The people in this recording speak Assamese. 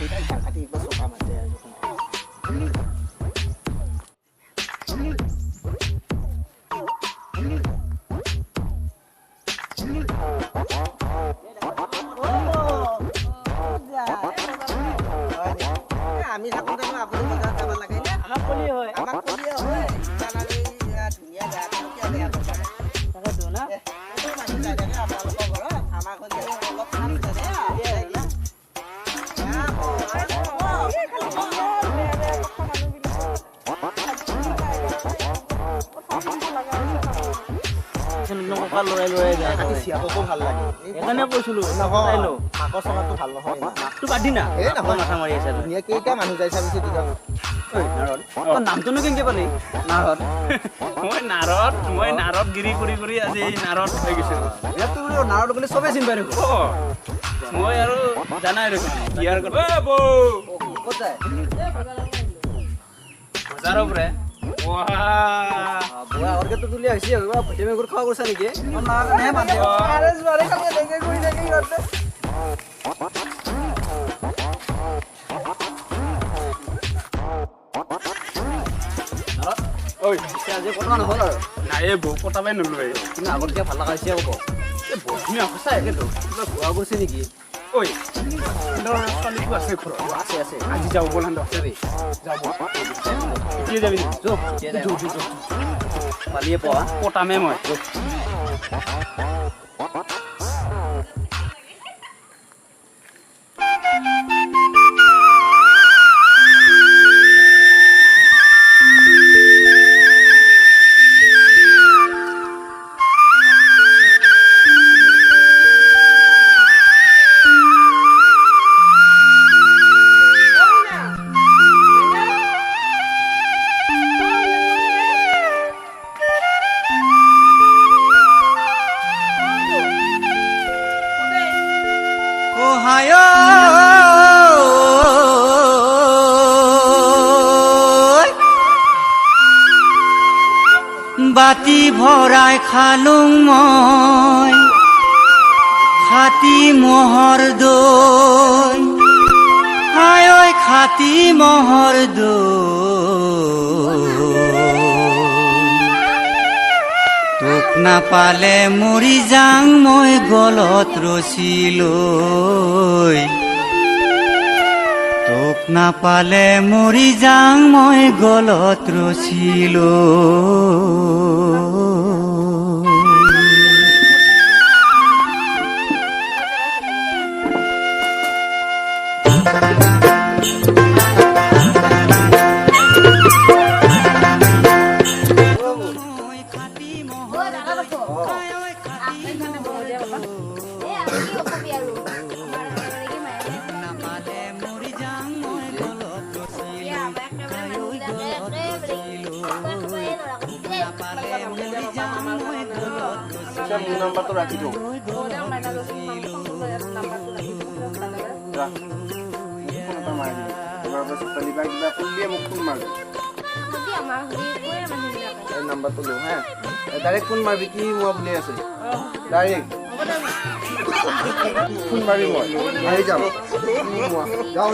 Kati besok amat dia. আমি থাকোঁতে আপুনি বজাৰ যাব লাগে নে আমাক কলি হয় জানালি ধুনীয়া বেয়া বেয়া তাকেতো না মানুহ যায় থাকে আপোনালোকৰ ঘৰত আমাৰ ঘৰত অলপ কাম আছে লৰাই যায় কাটি চিয়াকো ভাল লাগে সেইকাৰণে কৈছিলো নহয় মাকৰ চলাটো ভাল নহয় মাকটো বাদ না এই নহয় মাথা মাৰি আছে ধুনীয়া কেইটা মানুহ যায় চাবিছে দিগা ঐ নাৰদ তোৰ নামটোনো কেনেকে পালি নাৰদ মই নাৰদ গিৰি কৰি আজি নাৰদ হৈ গৈছে ইয়াত তোৰ নাৰদ বুলি চবে চিনি পাই দেখো মই আৰু জানাই দেখো ইয়াৰ কথা এ বৌ ক'ত যায় বজাৰৰ পৰা বুয়া और के तो तुली ऐसी है बुआ भटे में गुड़ खाओ गुस्सा नहीं के और ना नहीं मानते अरे सारे का देंगे कोई नहीं करते ओए इससे आज पता ना होला ना ये बो पता भाई नलुए तुम आगत के ভাল লাগা আছে বো এ বহিনা হসা একে তো বুয়া গুছে নেকি ওই তোর কালি তো আছে খর আছে আজি যাও বলান দাও রে যাও কি যাবি যো পালিয়ে পা পটামে মই বাতি ভৰাই খালুং মই খাতি মহৰ দৈ হায় ঐ খাতি মহৰ দৈ তোক নাপালে মৰি যাং মই গলত ৰচি লৈ তোক নাপালে মৰি যাং মই গলত ৰচি লৈ নাম্বার তো রাখি দাও নাম্বার তো লো হ্যাঁ ডাইরেক্ট ফোন মারবি কি মোয়া বলে আছে ডাইরেক্ট ফোন মারি মই আহি যাও যাও